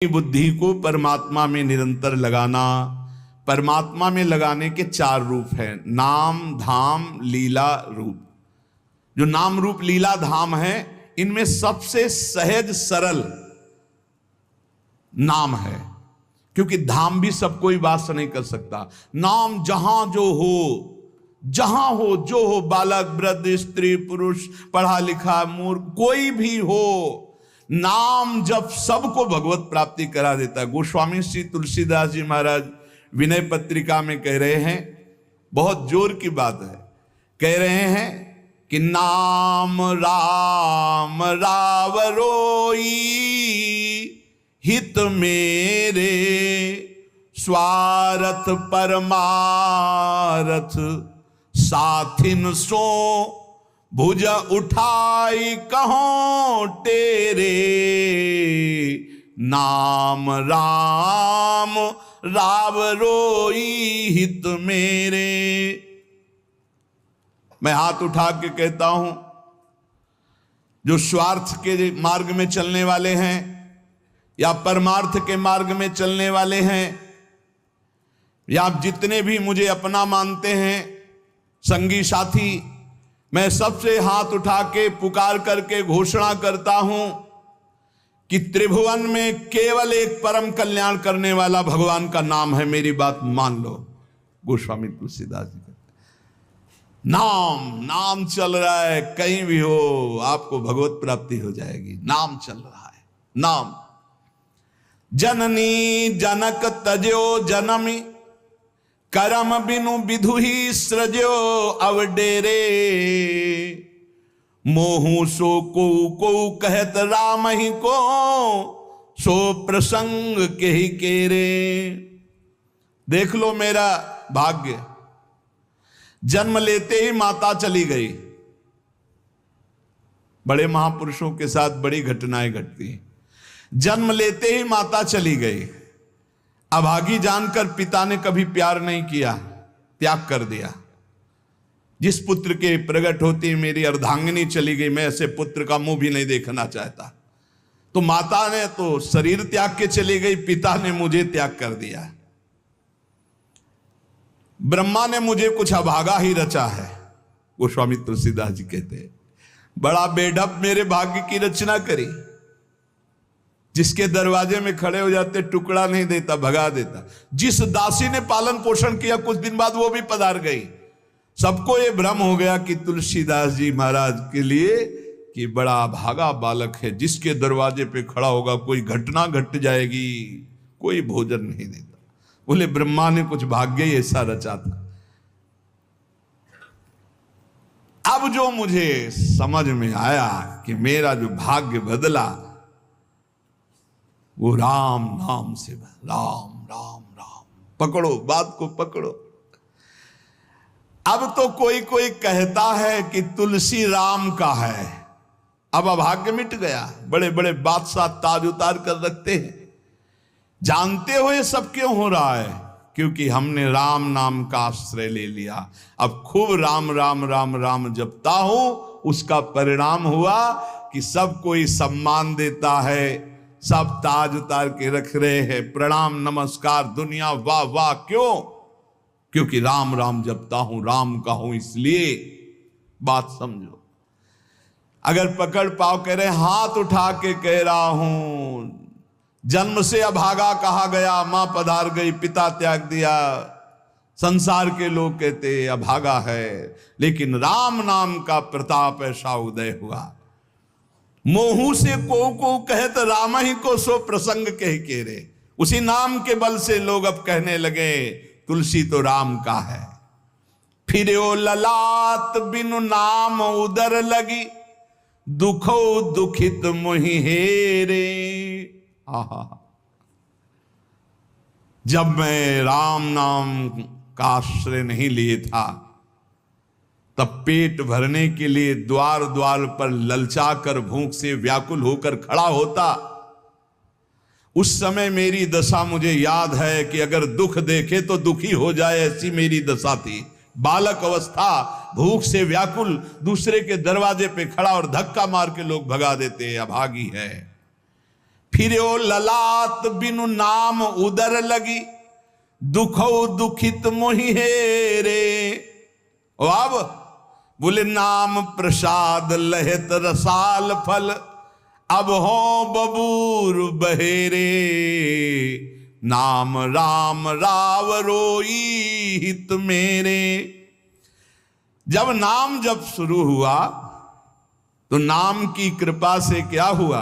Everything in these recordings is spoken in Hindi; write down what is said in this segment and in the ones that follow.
बुद्धि को परमात्मा में निरंतर लगाना। परमात्मा में लगाने के 4 रूप हैं, नाम धाम लीला रूप। जो नाम रूप लीला धाम है, इनमें सबसे सहज सरल नाम है, क्योंकि धाम भी सब कोई वास नहीं कर सकता। नाम जहां जो हो, जहां हो जो हो, बालक वृद्ध स्त्री पुरुष पढ़ा लिखा मूर्ख कोई भी हो, नाम जब सबको भगवत प्राप्ति करा देता है। गोस्वामी श्री तुलसीदास जी महाराज विनय पत्रिका में कह रहे हैं, बहुत जोर की बात है, कह रहे हैं कि नाम राम रावरोई हित मेरे स्वार्थ परमारथ साथिन सो भुज उठाई कहो तेरे नाम राम राव रोई हित मेरे। मैं हाथ उठा के कहता हूं, जो स्वार्थ के मार्ग में चलने वाले हैं या परमार्थ के मार्ग में चलने वाले हैं, या आप जितने भी मुझे अपना मानते हैं संगी साथी, मैं सबसे हाथ उठा के पुकार करके घोषणा करता हूं कि त्रिभुवन में केवल एक परम कल्याण करने वाला भगवान का नाम है। मेरी बात मान लो। गोस्वामी तुलसीदास जी कहते, नाम चल रहा है, कहीं भी हो आपको भगवत प्राप्ति हो जाएगी। नाम चल रहा है, नाम। जननी जनक तजो जनमी करम बिनु विधु ही सृजो अवडेरे मोहू सो को कहत राम ही को सो प्रसंग के ही केरे। देख लो मेरा भाग्य, जन्म लेते ही माता चली गई। बड़े महापुरुषों के साथ बड़ी घटनाएं घटती हैं। जन्म लेते ही माता चली गई। अभागी जानकर पिता ने कभी प्यार नहीं किया, त्याग कर दिया। जिस पुत्र के प्रकट होती मेरी अर्धांगिनी चली गई, मैं ऐसे पुत्र का मुंह भी नहीं देखना चाहता। तो माता ने तो शरीर त्याग के चली गई, पिता ने मुझे त्याग कर दिया। ब्रह्मा ने मुझे कुछ अभागा ही रचा है। गोस्वामी तुलसीदास जी कहते हैं, बड़ा बेढप मेरे भाग्य की रचना करी। जिसके दरवाजे में खड़े हो जाते टुकड़ा नहीं देता, भगा देता। जिस दासी ने पालन पोषण किया, कुछ दिन बाद वो भी पधार गई। सबको ये भ्रम हो गया कि तुलसीदास जी महाराज के लिए कि बड़ा भागा बालक है, जिसके दरवाजे पे खड़ा होगा कोई घटना घट जाएगी, कोई भोजन नहीं देता। बोले ब्रह्मा ने कुछ भाग्य ही ऐसा रचा था। अब जो मुझे समझ में आया कि मेरा जो भाग्य बदला वो राम नाम से, राम राम राम। पकड़ो बात को, पकड़ो। अब तो कोई कोई कहता है कि तुलसी राम का है। अब अभाग्य मिट गया। बड़े बड़े बादशाह ताज उतार कर रखते हैं। जानते हो ये सब क्यों हो रहा है? क्योंकि हमने राम नाम का आश्रय ले लिया। अब खूब राम राम राम राम जपता हूं, उसका परिणाम हुआ कि सब कोई सम्मान देता है, सब ताज उतार के रख रहे हैं, प्रणाम नमस्कार दुनिया वाह वाह। क्यों? क्योंकि राम राम जपता हूं, राम का हूं, इसलिए। बात समझो। अगर पकड़ पाओ, कह रहे हाथ उठा के कह रहा हूं, जन्म से अभागा कहा गया, मां पधार गई, पिता त्याग दिया। संसार के लोग कहते अभागा है, लेकिन राम नाम का प्रताप ऐसा उदय हुआ। मोहू से को कहत राम ही को सो प्रसंग कह के रे। उसी नाम के बल से लोग अब कहने लगे तुलसी तो राम का है। फिर ओ ललाट बिनु नाम उदर लगी, दुखो दुखित मोहि हेरे। आहा, जब मैं राम नाम का आश्रय नहीं लिए था, तब पेट भरने के लिए द्वार द्वार पर ललचा कर भूख से व्याकुल होकर खड़ा होता। उस समय मेरी दशा मुझे याद है कि अगर दुख देखे तो दुखी हो जाए, ऐसी मेरी दशा थी। बालक अवस्था, भूख से व्याकुल, दूसरे के दरवाजे पे खड़ा और धक्का मार के लोग भगा देते, अभागी है। फिरो ललाट बिनु नाम उदर लगी, दुखो दुखित मोहि हेरे। और अब बोले नाम प्रसाद लहत रसाल फल, अब हो बबूर बहेरे। नाम राम राव रोई हित मेरे। जब नाम जब शुरू हुआ तो नाम की कृपा से क्या हुआ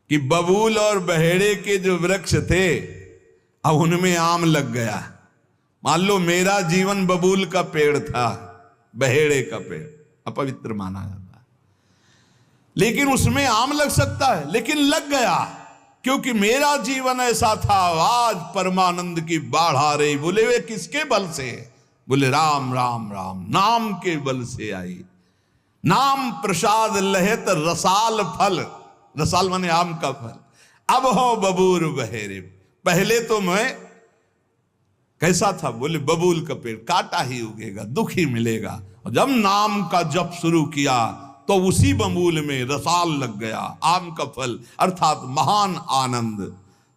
कि बबूल और बहेड़े के जो वृक्ष थे अब उनमें आम लग गया। मान लो मेरा जीवन बबूल का पेड़ था, बहेड़े का पेड़ अपवित्र माना जाता है, लेकिन उसमें आम लग सकता है, लेकिन लग गया क्योंकि मेरा जीवन ऐसा था। आज परमानंद की बाढ़ आ रही। बोले वे किसके बल से? बोले राम राम राम, नाम के बल से आई। नाम प्रसाद लहत रसाल फल, रसाल माने आम का फल, अब हो बबूर बहेरे। पहले तो मैं कैसा था? बोले बबूल का पेड़, काटा ही उगेगा, दुख ही मिलेगा। और जब नाम का जप शुरू किया तो उसी बबूल में रसाल लग गया, आम का फल अर्थात महान आनंद।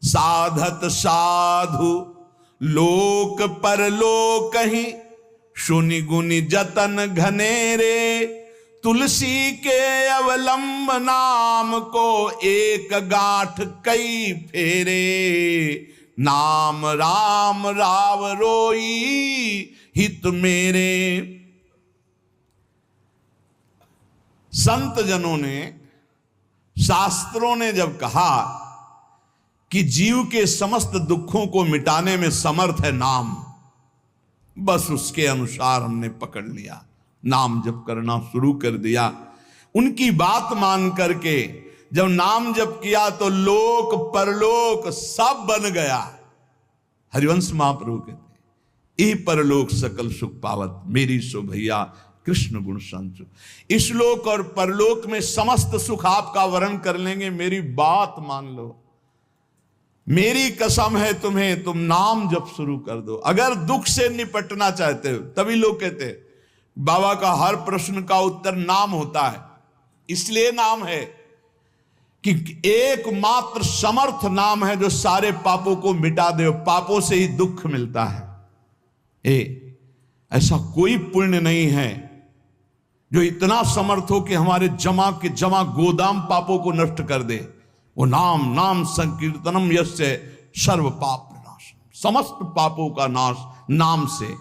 साधत साधु लोक परलोक ही, सुनि गुनि जतन घनेरे। तुलसी के अवलंब नाम को, एक गांठ कई फेरे। नाम राम राव रोई हित मेरे। संत जनों ने, शास्त्रों ने जब कहा कि जीव के समस्त दुखों को मिटाने में समर्थ है नाम, बस उसके अनुसार हमने पकड़ लिया, नाम जप करना शुरू कर दिया। उनकी बात मान करके जब नाम जप किया तो लोक परलोक सब बन गया। हरिवंश महाप्रभु कहते ई परलोक सकल सुख पावत, मेरी सो भैया कृष्ण गुण संचु। इस लोक और परलोक में समस्त सुख आपका वर्ण कर लेंगे, मेरी बात मान लो, मेरी कसम है तुम्हें, तुम नाम जप शुरू कर दो। अगर दुख से निपटना चाहते हो, तभी लोग कहते हैं बाबा का हर प्रश्न का उत्तर नाम होता है। इसलिए नाम है कि एकमात्र समर्थ नाम है जो सारे पापों को मिटा दे। पापों से ही दुख मिलता है। ऐसा कोई पुण्य नहीं है जो इतना समर्थ हो कि हमारे जमा के जमा गोदाम पापों को नष्ट कर दे। वो नाम, नाम संकीर्तनम यस्य सर्व पाप नाश, समस्त पापों का नाश नाम से।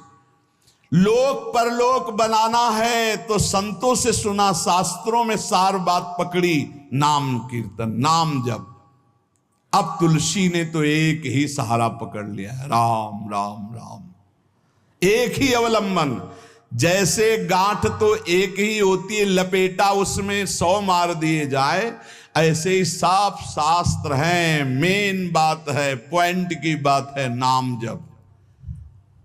लोक परलोक बनाना है तो संतों से सुना, शास्त्रों में सार बात पकड़ी, नाम कीर्तन, नाम जप। अब तुलसी ने तो एक ही सहारा पकड़ लिया है, राम राम राम, एक ही अवलंबन। जैसे गांठ तो एक ही होती है, लपेटा उसमें 100 मार दिए जाए, ऐसे ही साफ शास्त्र हैं, मेन बात है, पॉइंट की बात है, नाम जप।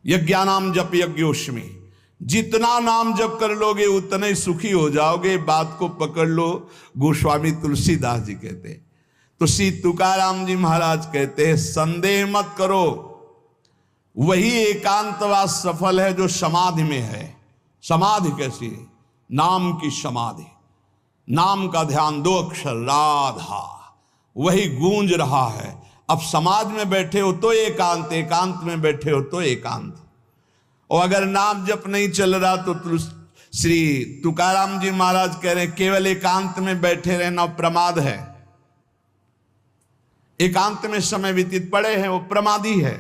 यज्ञानाम जप यज्ञोष्मी, जितना नाम जप कर लोगे उतना ही सुखी हो जाओगे। बात को पकड़ लो। गोस्वामी तुलसीदास जी कहते, तो श्री तुकाराम जी महाराज कहते हैं, संदेह मत करो, वही एकांतवास सफल है जो समाधि में है। समाधि कैसी है? नाम की समाधि, नाम का ध्यान, 2 अक्षर राधा, वही गूंज रहा है। अब समाज में बैठे हो तो एकांत, एकांत में बैठे हो तो एकांत। और अगर नाम जप नहीं चल रहा तो श्री तुकाराम जी महाराज कह रहे केवल एकांत में बैठे रहना प्रमाद है। एकांत में समय व्यतीत पड़े हैं वो प्रमादी है।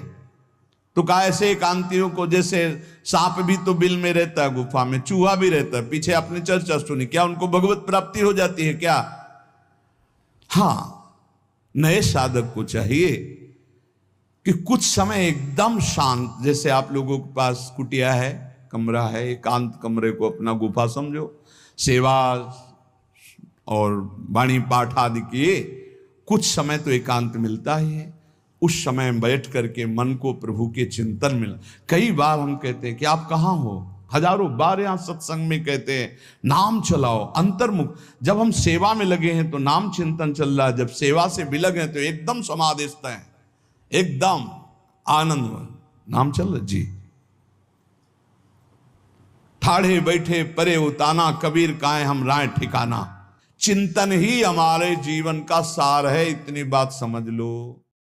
तो कहा ऐसे एकांतियों को, जैसे सांप भी तो बिल में रहता है, गुफा में चूहा भी रहता है, पीछे आपने चर्चा सुनी, क्या उनको भगवत प्राप्ति हो जाती है क्या? हाँ, नए साधक को चाहिए कि कुछ समय एकदम शांत, जैसे आप लोगों के पास कुटिया है, कमरा है, एकांत कमरे को अपना गुफा समझो, सेवा और वाणी पाठ आदि किए, कुछ समय तो एकांत मिलता ही है। उस समय बैठ करके मन को प्रभु के चिंतन में, कई बार हम कहते हैं कि आप कहाँ हो, हजारों बार यहाँ सत्संग में कहते हैं नाम चलाओ, अंतर्मुख। जब हम सेवा में लगे हैं तो नाम चिंतन चल रहा है, जब सेवा से विलग हैं तो एकदम समाधिस्थ हैं, एकदम आनंद, नाम चल रहा जी। ठाढ़े बैठे परे उताना, कबीर काहे हम राय ठिकाना। चिंतन ही हमारे जीवन का सार है, इतनी बात समझ लो।